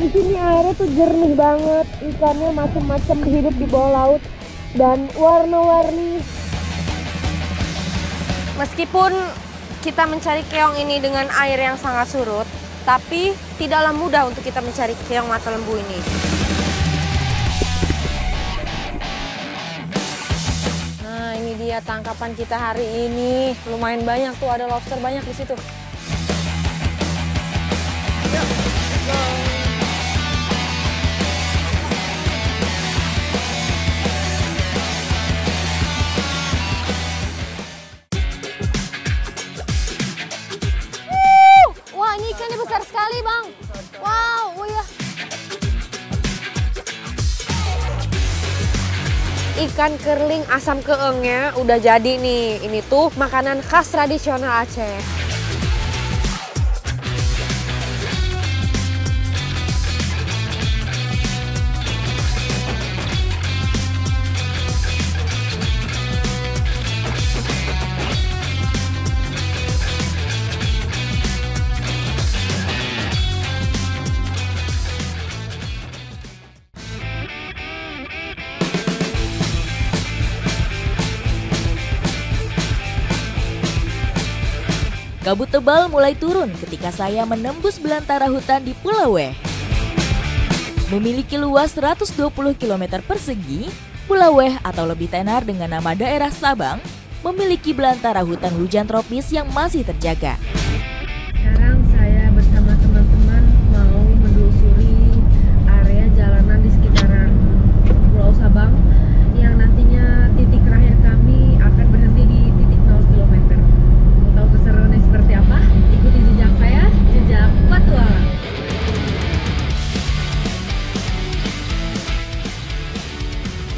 Di sini airnya tuh jernih banget, ikannya macam-macam hidup di bawah laut dan warna-warni. Meskipun kita mencari keong ini dengan air yang sangat surut, tapi tidaklah mudah untuk kita mencari keong mata lembu ini. Nah, ini dia tangkapan kita hari ini. Lumayan banyak tuh, ada lobster banyak di situ. Wah, ini ikannya besar sekali, Bang. Wow, oh ya. Ikan kerling asam keengnya udah jadi nih. Ini tuh makanan khas tradisional Aceh. Kabut tebal mulai turun ketika saya menembus belantara hutan di Pulau Weh. Memiliki luas 120 km persegi, Pulau Weh atau lebih tenar dengan nama daerah Sabang, memiliki belantara hutan hujan tropis yang masih terjaga. Sekarang saya bersama teman-teman mau menelusuri area jalanan di sekitaran Pulau Sabang yang nantinya titik terakhir kami akan berhenti di titik 0 km. Mau tahu keseruannya seperti apa? Ikuti jejak saya, jejak petualang.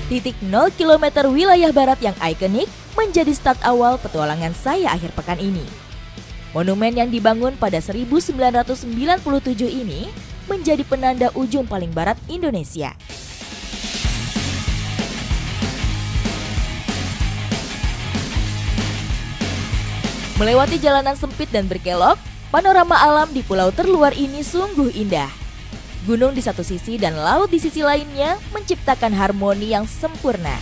Titik 0 km wilayah barat yang ikonik menjadi start awal petualangan saya akhir pekan ini. Monumen yang dibangun pada 1997 ini menjadi penanda ujung paling barat Indonesia. Melewati jalanan sempit dan berkelok, panorama alam di pulau terluar ini sungguh indah. Gunung di satu sisi dan laut di sisi lainnya menciptakan harmoni yang sempurna.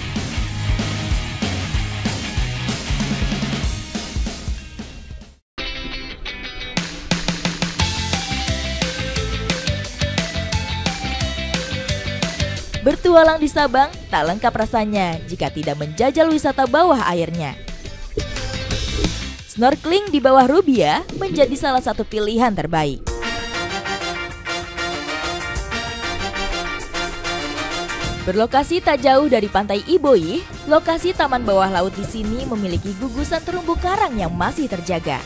Bertualang di Sabang tak lengkap rasanya jika tidak menjajal wisata bawah airnya. Snorkeling di bawah Rubia menjadi salah satu pilihan terbaik. Berlokasi tak jauh dari pantai Iboi, lokasi taman bawah laut di sini memiliki gugusan terumbu karang yang masih terjaga.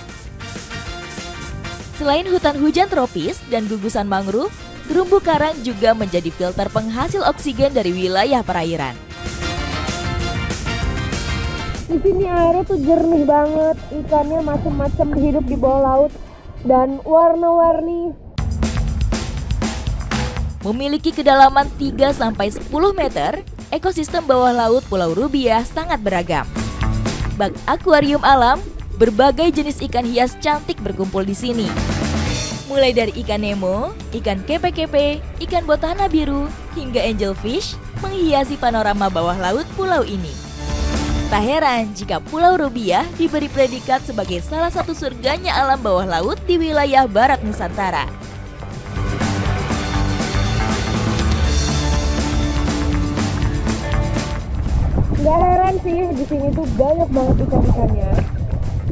Selain hutan hujan tropis dan gugusan mangrove, terumbu karang juga menjadi filter penghasil oksigen dari wilayah perairan. Di sini airnya tuh jernih banget, ikannya macam-macam hidup di bawah laut dan warna-warni. Memiliki kedalaman 3-10 meter, ekosistem bawah laut Pulau Rubia sangat beragam. Bak akuarium alam, berbagai jenis ikan hias cantik berkumpul di sini. Mulai dari ikan Nemo, ikan kepe-kepe, ikan botana biru, hingga angelfish menghiasi panorama bawah laut pulau ini. Tak heran jika Pulau Rubia diberi predikat sebagai salah satu surganya alam bawah laut di wilayah barat Nusantara. Gak heran sih, di sini tuh banyak banget ikan-ikannya.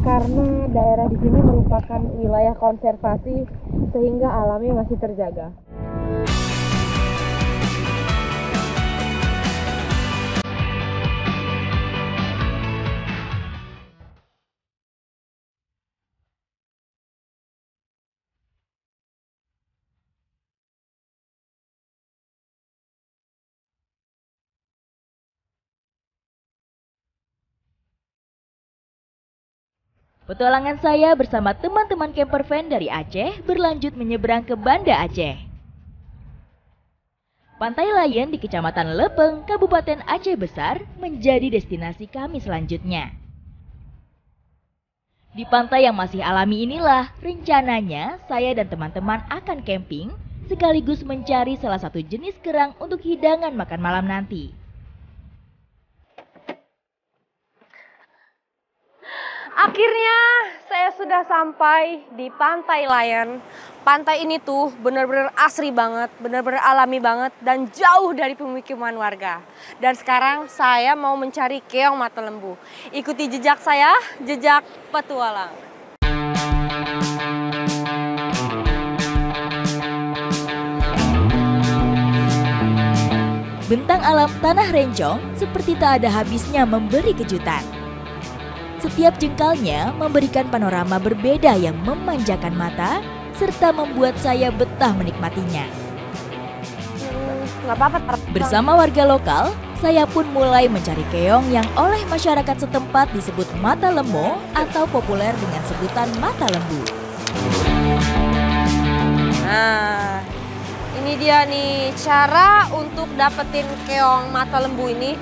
Karena daerah di sini merupakan wilayah konservasi sehingga alamnya masih terjaga. Petualangan saya bersama teman-teman camper van dari Aceh berlanjut menyeberang ke Banda Aceh. Pantai Layen di Kecamatan Lepeng, Kabupaten Aceh Besar menjadi destinasi kami selanjutnya. Di pantai yang masih alami inilah, rencananya saya dan teman-teman akan camping sekaligus mencari salah satu jenis kerang untuk hidangan makan malam nanti. Akhirnya saya sudah sampai di Pantai Layan. Pantai ini tuh benar-benar asri banget, benar-benar alami banget dan jauh dari pemukiman warga. Dan sekarang saya mau mencari keong mata lembu. Ikuti jejak saya, jejak petualang. Bentang alam Tanah Rencong seperti tak ada habisnya memberi kejutan. Setiap jengkalnya memberikan panorama berbeda yang memanjakan mata serta membuat saya betah menikmatinya. Nggak apa-apa. Bersama warga lokal, saya pun mulai mencari keong yang oleh masyarakat setempat disebut mata lemo atau populer dengan sebutan mata lembu. Nah, ini dia nih cara untuk dapetin keong mata lembu ini.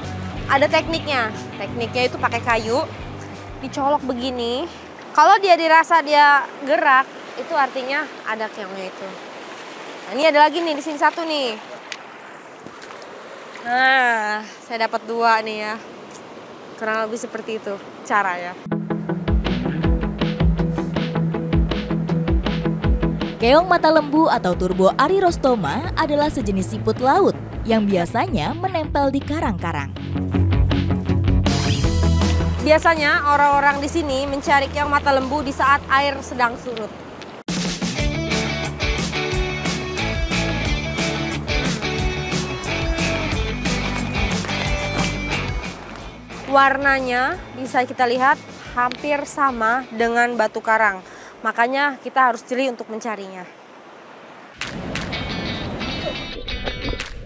Ada tekniknya. Tekniknya itu pakai kayu. Dicolok begini, kalau dia dirasa dia gerak, itu artinya ada keongnya itu. Nah, ini ada lagi nih, di sini satu nih. Nah, saya dapat dua nih ya. Kurang lebih seperti itu caranya. Keong mata lembu atau Turbo arirostoma adalah sejenis siput laut yang biasanya menempel di karang-karang. Biasanya orang-orang di sini mencari keong mata lembu di saat air sedang surut. Warnanya bisa kita lihat hampir sama dengan batu karang. Makanya kita harus jeli untuk mencarinya.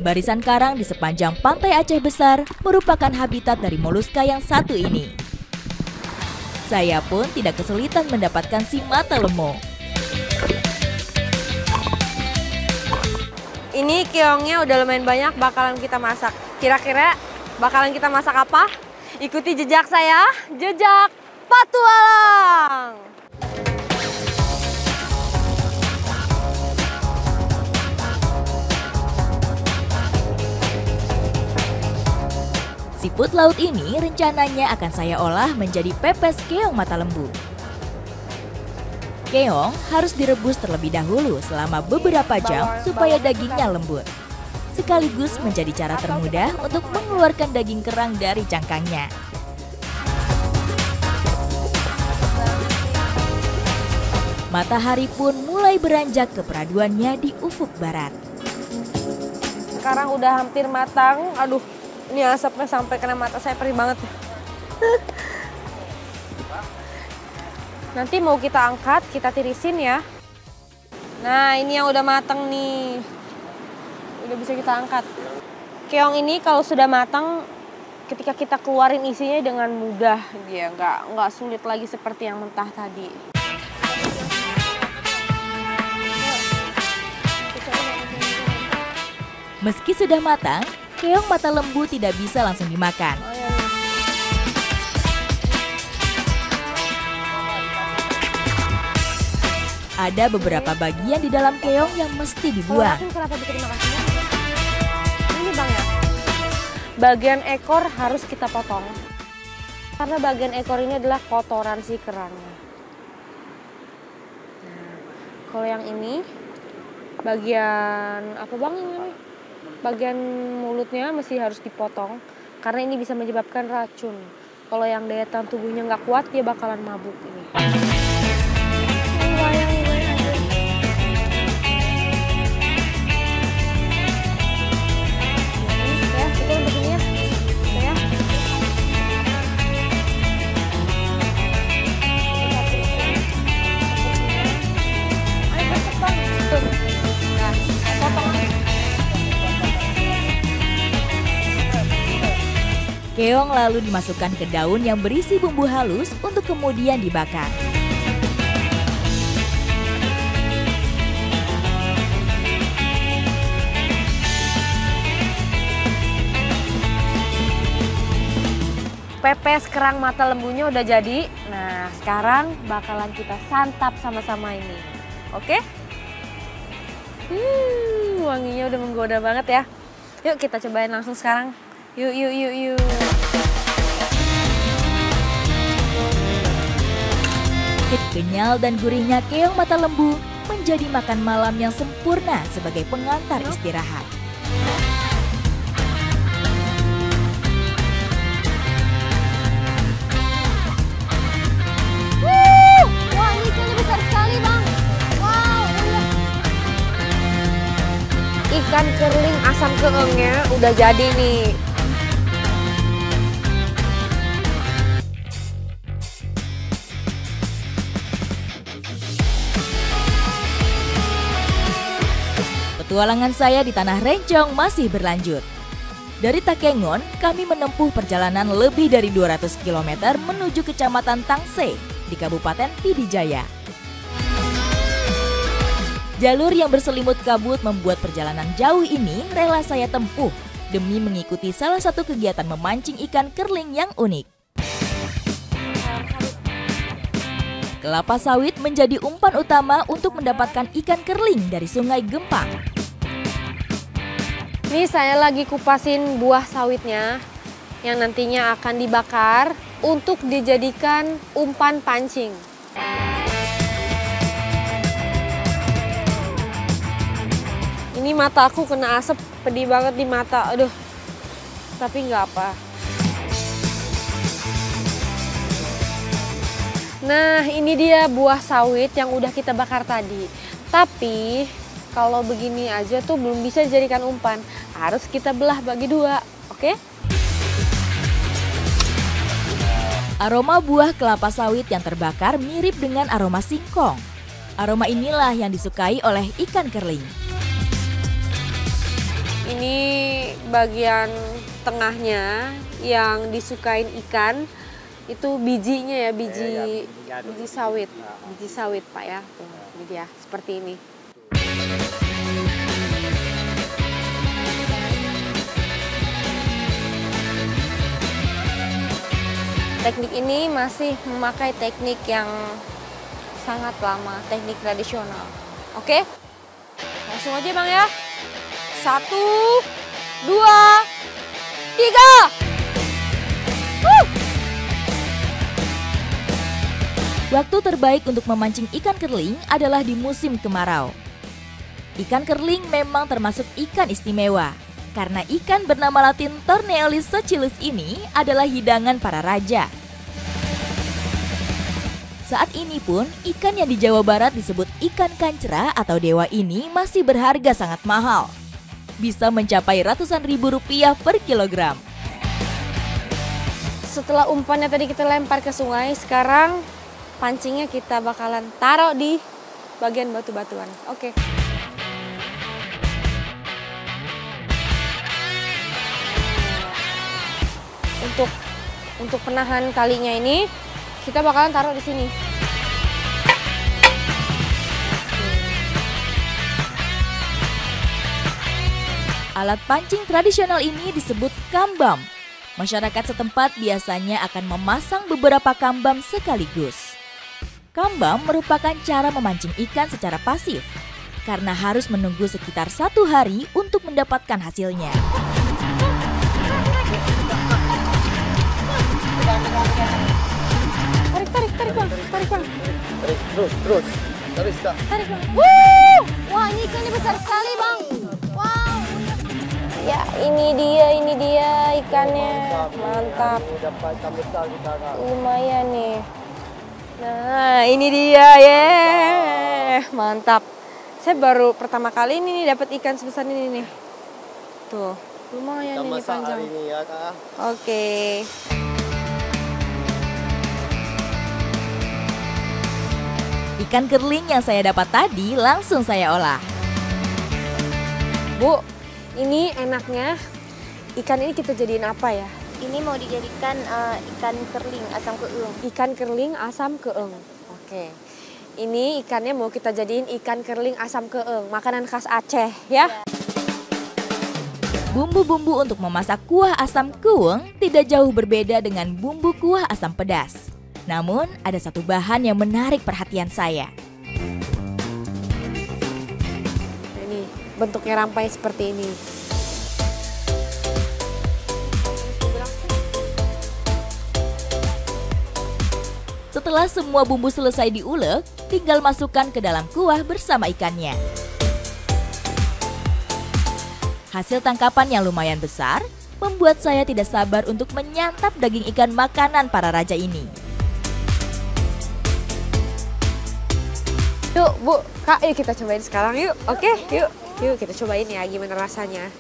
Barisan karang di sepanjang pantai Aceh Besar merupakan habitat dari moluska yang satu ini. Saya pun tidak kesulitan mendapatkan si mata lemo. Ini keongnya udah lumayan banyak, bakalan kita masak. Kira-kira bakalan kita masak apa? Ikuti jejak saya, jejak petualang. Siput laut ini rencananya akan saya olah menjadi pepes keong mata lembu. Keong harus direbus terlebih dahulu selama beberapa jam supaya dagingnya lembut. Sekaligus menjadi cara termudah untuk mengeluarkan daging kerang dari cangkangnya. Matahari pun mulai beranjak ke peraduannya di ufuk barat. Sekarang udah hampir matang. Aduh, ini asapnya sampai kena mata saya, perih banget. Nanti mau kita angkat, kita tirisin ya. Nah, ini yang udah matang nih. Udah bisa kita angkat. Keong ini kalau sudah matang, ketika kita keluarin isinya dengan mudah. Dia nggak sulit lagi seperti yang mentah tadi. Meski sudah matang, keong mata lembu tidak bisa langsung dimakan. Ada beberapa bagian di dalam keong yang mesti dibuang. Kenapa bisa dimakan? Ini Bang ya. Bagian ekor harus kita potong. Karena bagian ekor ini adalah kotoran si kerangnya. Nah, kalau yang ini bagian apa Bang ini? Bagian mulutnya masih harus dipotong karena ini bisa menyebabkan racun. Kalau yang daya tahan tubuhnya nggak kuat, dia bakalan mabuk ini. Ya, itu untuk ini ya. Ya. Ayo cepet Bang. Nah, potong. Keong lalu dimasukkan ke daun yang berisi bumbu halus untuk kemudian dibakar. Pepes kerang mata lembunya udah jadi. Nah, sekarang bakalan kita santap sama-sama ini. Oke? Wanginya udah menggoda banget ya. Yuk kita cobain langsung sekarang. Yuk. Kenyal dan gurihnya keong mata lembu menjadi makan malam yang sempurna sebagai pengantar istirahat. Wah, ini ikannya besar sekali, Bang. Wow, ikan kerling asam keengnya udah jadi nih. Petualangan saya di Tanah Rencong masih berlanjut. Dari Takengon, kami menempuh perjalanan lebih dari 200 km menuju Kecamatan Tangse di Kabupaten Pidijaya. Jalur yang berselimut kabut membuat perjalanan jauh ini rela saya tempuh demi mengikuti salah satu kegiatan memancing ikan kerling yang unik. Kelapa sawit menjadi umpan utama untuk mendapatkan ikan kerling dari Sungai Gempang. Nih saya lagi kupasin buah sawitnya yang nantinya akan dibakar untuk dijadikan umpan pancing. Ini mata aku kena asap, pedih banget di mata, aduh. Tapi nggak apa. Nah, ini dia buah sawit yang udah kita bakar tadi. Tapi kalau begini aja tuh belum bisa dijadikan umpan. Harus kita belah bagi dua, oke? Aroma buah kelapa sawit yang terbakar mirip dengan aroma singkong. Aroma inilah yang disukai oleh ikan kerling. Ini bagian tengahnya yang disukain ikan. Itu bijinya ya, biji sawit. Biji sawit, Pak ya. Tuh, ini dia, seperti ini. Teknik ini masih memakai teknik yang sangat lama, teknik tradisional. Oke? Langsung aja, Bang ya. 1, 2, 3. Waktu terbaik untuk memancing ikan kerling adalah di musim kemarau. Ikan kerling memang termasuk ikan istimewa, karena ikan bernama latin Torneolis socilis ini adalah hidangan para raja. Saat ini pun, ikan yang di Jawa Barat disebut ikan kancera atau dewa ini masih berharga sangat mahal. Bisa mencapai ratusan ribu rupiah per kilogram. Setelah umpannya tadi kita lempar ke sungai, sekarang pancingnya kita bakalan taruh di bagian batu-batuan. Oke. Untuk penahan talinya ini kita bakalan taruh di sini. Alat pancing tradisional ini disebut kambam. Masyarakat setempat biasanya akan memasang beberapa kambam sekaligus. Kambam merupakan cara memancing ikan secara pasif, karena harus menunggu sekitar 1 hari untuk mendapatkan hasilnya. Tarik bang. Terus. Tarik bang. Wah, ini ikannya besar sekali bang. Wow. Ya, ini dia ikannya. Mantap. Lumayan nih. Nah, ini dia ya. Mantap. Saya baru pertama kali ini nih dapat ikan sebesar ini nih. Tuh, lumayan ini panjang. Ini ya, Kak. Oke. Ikan kerling yang saya dapat tadi langsung saya olah. Bu, ini enaknya ikan ini kita jadiin apa ya? Ini mau dijadikan ikan kerling asam keung. Ikan kerling asam keeng. Oke. Ini ikannya mau kita jadiin ikan kerling asam keeng, makanan khas Aceh ya. Bumbu-bumbu untuk memasak kuah asam keung tidak jauh berbeda dengan bumbu kuah asam pedas. Namun, ada satu bahan yang menarik perhatian saya. Ini bentuknya rampai seperti ini. Setelah semua bumbu selesai diulek, tinggal masukkan ke dalam kuah bersama ikannya. Hasil tangkapan yang lumayan besar membuat saya tidak sabar untuk menyantap daging ikan makanan para raja ini. Yuk Bu, Kak, yuk kita cobain sekarang yuk. Oke, yuk kita cobain ya gimana rasanya.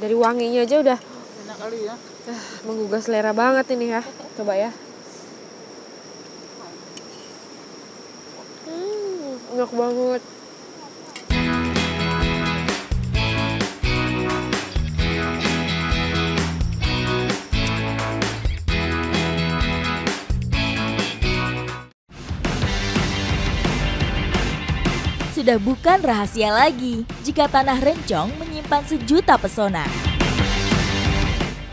Dari wanginya aja udah Enak kali ya. menggugah selera banget ini ya. Coba ya. Enak banget. Sudah bukan rahasia lagi jika tanah Rencong menyimpan sejuta pesona.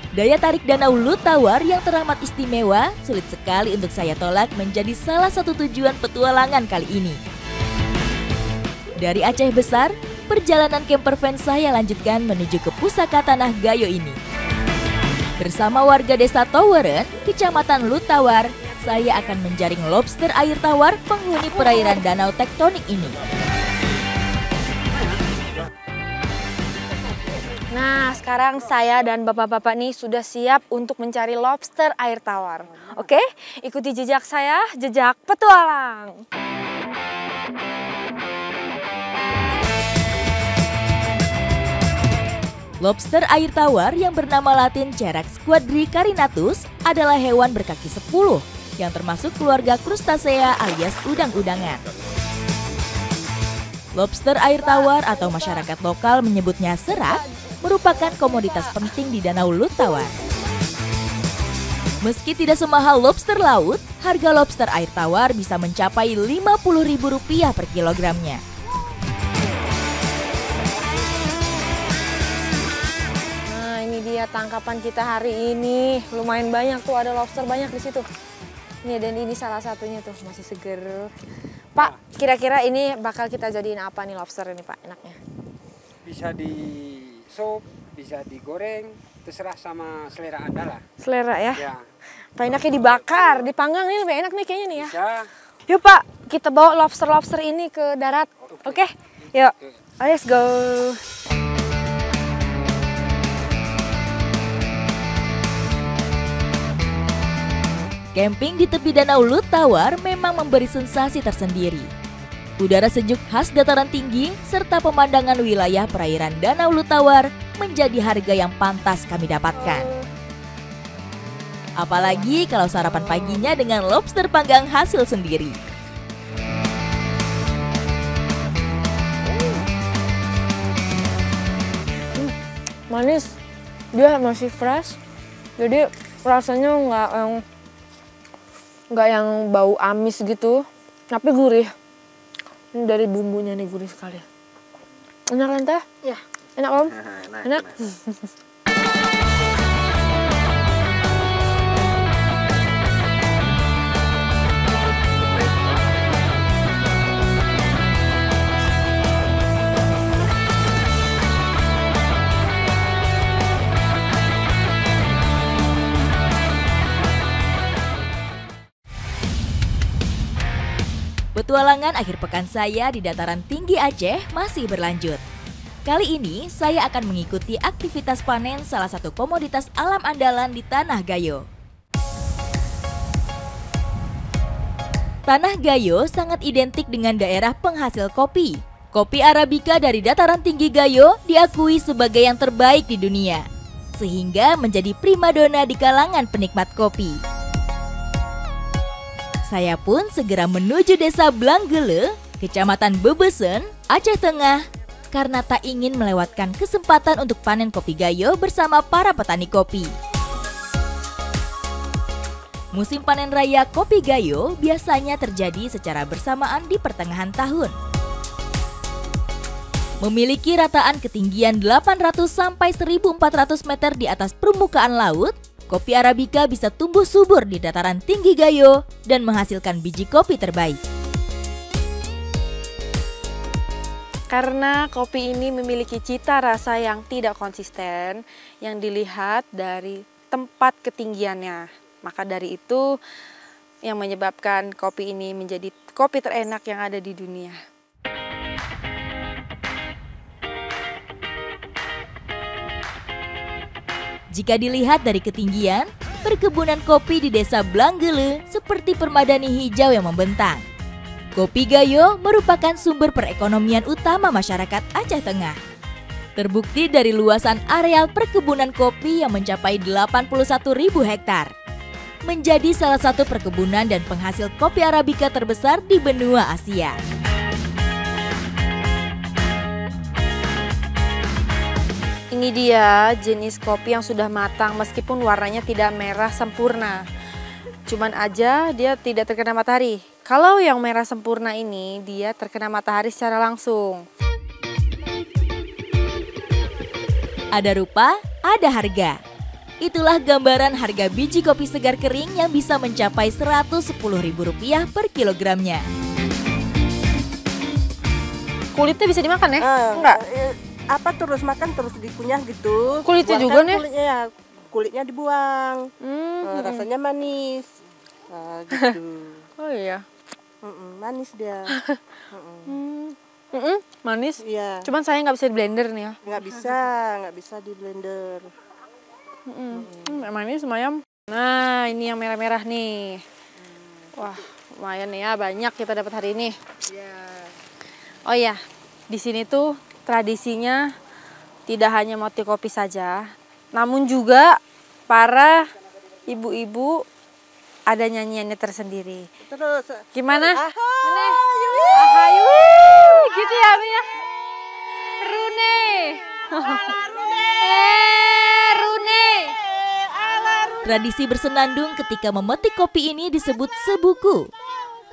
Daya tarik Danau Lutawar yang teramat istimewa sulit sekali untuk saya tolak menjadi salah satu tujuan petualangan kali ini. Dari Aceh Besar, perjalanan campervan saya lanjutkan menuju ke pusaka Tanah Gayo ini. Bersama warga desa Toweren, kecamatan Lutawar, saya akan menjaring lobster air tawar penghuni perairan danau tektonik ini. Nah, sekarang saya dan bapak-bapak nih sudah siap untuk mencari lobster air tawar. Oke, ikuti jejak saya, jejak petualang. Lobster air tawar yang bernama latin Cherax quadricarinatus adalah hewan berkaki 10 yang termasuk keluarga Crustacea alias udang-udangan. Lobster air tawar atau masyarakat lokal menyebutnya serak merupakan komoditas penting di Danau Lutawar. Meski tidak semahal lobster laut, harga lobster air tawar bisa mencapai Rp50.000 per kilogramnya. Nah, ini dia tangkapan kita hari ini. Lumayan banyak tuh, ada lobster banyak di situ. Nih, dan ini salah satunya tuh, masih seger. Pak, kira-kira ini bakal kita jadiin apa nih lobster ini, Pak, enaknya? Bisa di sop, bisa digoreng, terserah sama selera Anda lah. Selera ya? Ya, Pak, enaknya dibakar, dipanggang nih lebih enak nih kayaknya nih ya. bisa. Yuk Pak, kita bawa lobster-lobster ini ke darat. Oke? Yuk, let's go. Camping di tepi Danau Lutawar memang memberi sensasi tersendiri. Udara sejuk khas dataran tinggi serta pemandangan wilayah perairan Danau Lutawar menjadi harga yang pantas kami dapatkan. Apalagi kalau sarapan paginya dengan lobster panggang hasil sendiri. Manis, dia masih fresh, jadi rasanya nggak yang bau amis gitu, tapi gurih. Ini dari bumbunya nih gurih sekali. Enak kan Teh? Iya. Enak Om? Enak. Petualangan akhir pekan saya di dataran tinggi Aceh masih berlanjut. Kali ini saya akan mengikuti aktivitas panen salah satu komoditas alam andalan di Tanah Gayo. Tanah Gayo sangat identik dengan daerah penghasil kopi. Kopi Arabica dari dataran tinggi Gayo diakui sebagai yang terbaik di dunia, sehingga menjadi primadona di kalangan penikmat kopi. Saya pun segera menuju desa Blanggele, kecamatan Bebesen, Aceh Tengah, karena tak ingin melewatkan kesempatan untuk panen kopi Gayo bersama para petani kopi. Musim panen raya kopi Gayo biasanya terjadi secara bersamaan di pertengahan tahun. Memiliki rataan ketinggian 800 sampai 1.400 meter di atas permukaan laut, kopi Arabica bisa tumbuh subur di dataran tinggi Gayo dan menghasilkan biji kopi terbaik. Karena kopi ini memiliki cita rasa yang tidak konsisten yang dilihat dari tempat ketinggiannya. Maka dari itu yang menyebabkan kopi ini menjadi kopi terenak yang ada di dunia. Jika dilihat dari ketinggian, perkebunan kopi di Desa Blanggele seperti permadani hijau yang membentang. Kopi Gayo merupakan sumber perekonomian utama masyarakat Aceh Tengah. Terbukti dari luasan areal perkebunan kopi yang mencapai 81.000 hektar. Menjadi salah satu perkebunan dan penghasil kopi Arabica terbesar di benua Asia. Ini dia jenis kopi yang sudah matang meskipun warnanya tidak merah sempurna. Cuman aja dia tidak terkena matahari. Kalau yang merah sempurna ini dia terkena matahari secara langsung. Ada rupa, ada harga. Itulah gambaran harga biji kopi segar kering yang bisa mencapai Rp110.000 per kilogramnya. Kulitnya bisa dimakan ya? Enggak? Apa terus makan terus dikunyah gitu. Kulitnya Buangkan juga nih? Kulitnya ya, kulitnya dibuang. Rasanya manis. Nah, gitu. Oh iya. Manis dia. Manis? Iya. Cuman saya nggak bisa di blender nih ya. Nggak bisa di blender. Manis lumayan. Nah ini yang merah-merah nih. Wah lumayan nih ya, banyak kita dapat hari ini. Iya. Oh iya, di sini tuh tradisinya tidak hanya motif kopi saja, namun juga para ibu-ibu ada nyanyiannya tersendiri. Terus Gimana? Ahayu. Gitu ya, Mi ya. Rune. Rune. Tradisi bersenandung ketika memetik kopi ini disebut sebuku.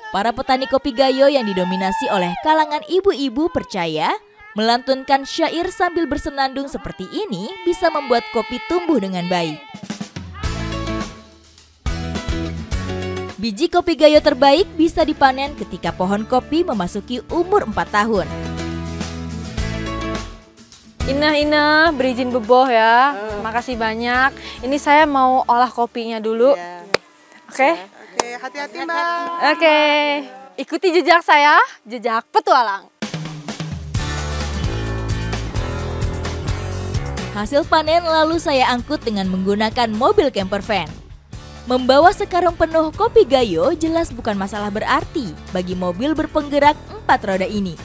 Para petani kopi Gayo yang didominasi oleh kalangan ibu-ibu percaya melantunkan syair sambil bersenandung seperti ini bisa membuat kopi tumbuh dengan baik. Biji kopi Gayo terbaik bisa dipanen ketika pohon kopi memasuki umur 4 tahun. Ina, berizin beboh ya. Makasih banyak. Ini saya mau olah kopinya dulu. Oke? Oke, hati-hati Mbak. Oke. Ikuti jejak saya, jejak petualang. Hasil panen lalu saya angkut dengan menggunakan mobil camper van. Membawa sekarung penuh kopi Gayo jelas bukan masalah berarti bagi mobil berpenggerak 4 roda ini.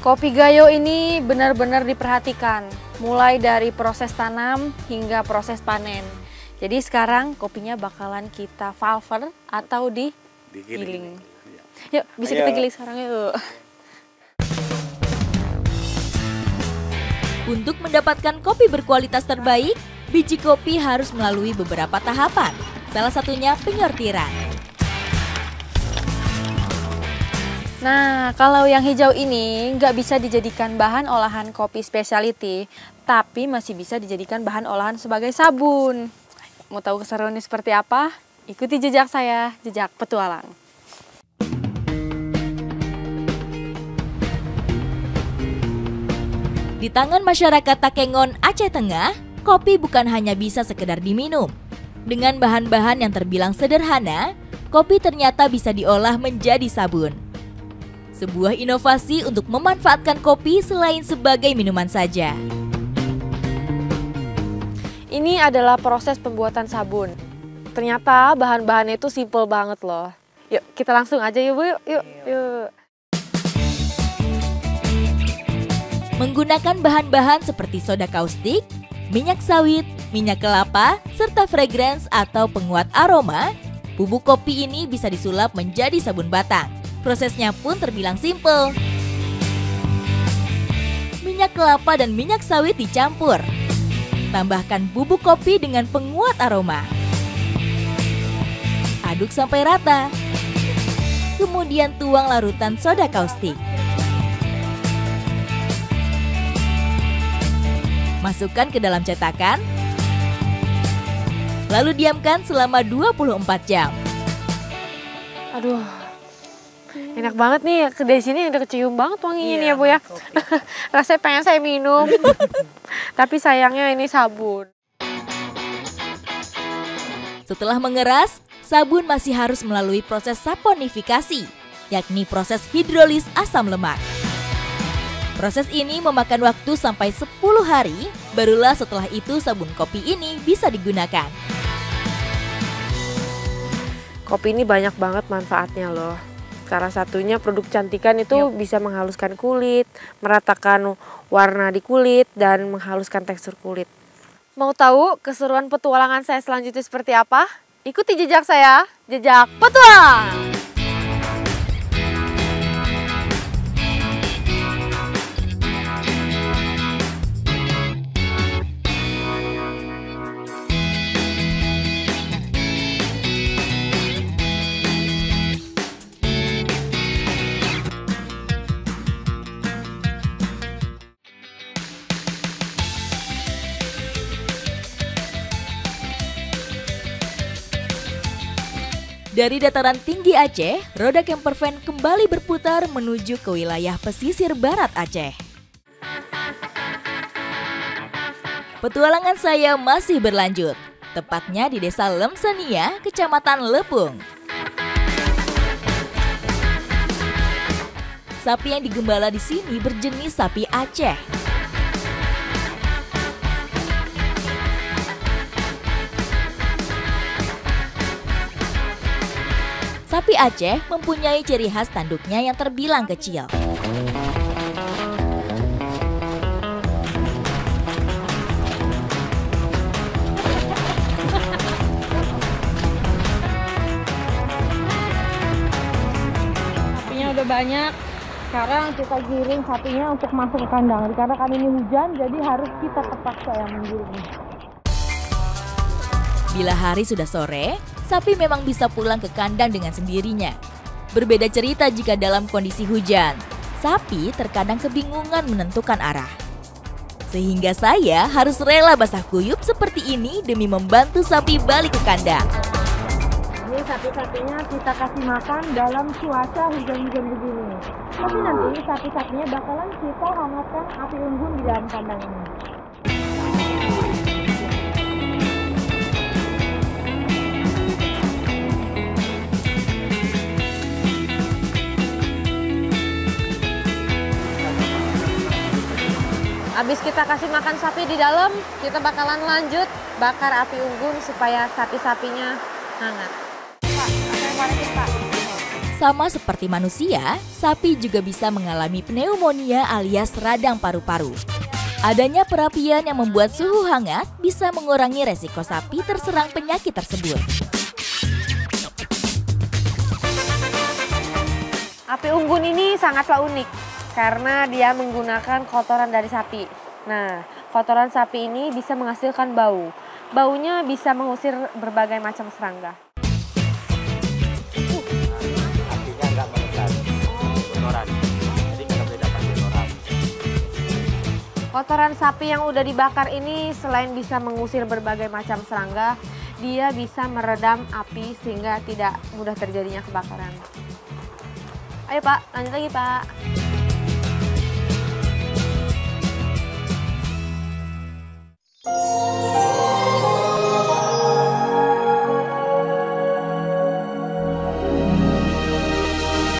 Kopi Gayo ini benar-benar diperhatikan, mulai dari proses tanam hingga proses panen. Jadi sekarang kopinya bakalan kita valver atau digiling. Yuk, bisa kita giling sekarang yuk. Untuk mendapatkan kopi berkualitas terbaik, biji kopi harus melalui beberapa tahapan. Salah satunya penyortiran. Nah, kalau yang hijau ini nggak bisa dijadikan bahan olahan kopi specialty, tapi masih bisa dijadikan bahan olahan sebagai sabun. Mau tahu keseruannya seperti apa? Ikuti jejak saya, jejak petualang. Di tangan masyarakat Takengon, Aceh Tengah, kopi bukan hanya bisa sekedar diminum. Dengan bahan-bahan yang terbilang sederhana, kopi ternyata bisa diolah menjadi sabun. Sebuah inovasi untuk memanfaatkan kopi selain sebagai minuman saja. Ini adalah proses pembuatan sabun. Ternyata bahan-bahannya itu simple banget loh. Yuk, kita langsung aja yuk, Bu. Yuk. Menggunakan bahan-bahan seperti soda kaustik, minyak sawit, minyak kelapa, serta fragrance atau penguat aroma, bubuk kopi ini bisa disulap menjadi sabun batang. Prosesnya pun terbilang simpel. Minyak kelapa dan minyak sawit dicampur. Tambahkan bubuk kopi dengan penguat aroma. Aduk sampai rata. kemudian tuang larutan soda kaustik. Masukkan ke dalam cetakan, lalu diamkan selama 24 jam. Aduh, enak banget nih. Dari sini udah kecium banget wanginya nih ya Bu ya. Rasanya pengen saya minum. Tapi sayangnya ini sabun. Setelah mengeras, sabun masih harus melalui proses saponifikasi, yakni proses hidrolis asam lemak. Proses ini memakan waktu sampai 10 hari, barulah setelah itu sabun kopi ini bisa digunakan. Kopi ini banyak banget manfaatnya loh. Salah satunya produk cantikan itu bisa menghaluskan kulit, meratakan warna di kulit, dan menghaluskan tekstur kulit. Mau tahu keseruan petualangan saya selanjutnya seperti apa? Ikuti jejak saya, jejak petualang! Dari dataran tinggi Aceh, roda camper van kembali berputar menuju ke wilayah pesisir barat Aceh. Petualangan saya masih berlanjut, tepatnya di Desa Lemsania, Kecamatan Lepung. Sapi yang digembala di sini berjenis sapi Aceh. Sapi Aceh mempunyai ciri khas tanduknya yang terbilang kecil. Sapinya udah banyak. Sekarang kita giring sapinya untuk masuk ke kandang. Karena kan ini hujan, jadi harus kita terpaksa yang menggiring. Bila hari sudah sore, sapi memang bisa pulang ke kandang dengan sendirinya. Berbeda cerita jika dalam kondisi hujan. Sapi terkadang kebingungan menentukan arah. Sehingga saya harus rela basah kuyup seperti ini demi membantu sapi balik ke kandang. Ini sapi-sapinya kita kasih makan dalam cuaca hujan-hujan begini. Tapi nanti sapi-sapinya bakalan kita hangatkan api unggun di dalam kandang ini. Habis kita kasih makan sapi di dalam, kita bakalan lanjut bakar api unggun supaya sapi-sapinya hangat. Sama seperti manusia, sapi juga bisa mengalami pneumonia alias radang paru-paru. Adanya perapian yang membuat suhu hangat bisa mengurangi resiko sapi terserang penyakit tersebut. Api unggun ini sangatlah unik karena dia menggunakan kotoran dari sapi. Nah, kotoran sapi ini bisa menghasilkan bau. Baunya bisa mengusir berbagai macam serangga. Apinya nggak melekat, kotoran. Jadi kalau beda pakai kotoran. Kotoran sapi yang udah dibakar ini selain bisa mengusir berbagai macam serangga, dia bisa meredam api sehingga tidak mudah terjadinya kebakaran. Ayo Pak, lanjut lagi Pak.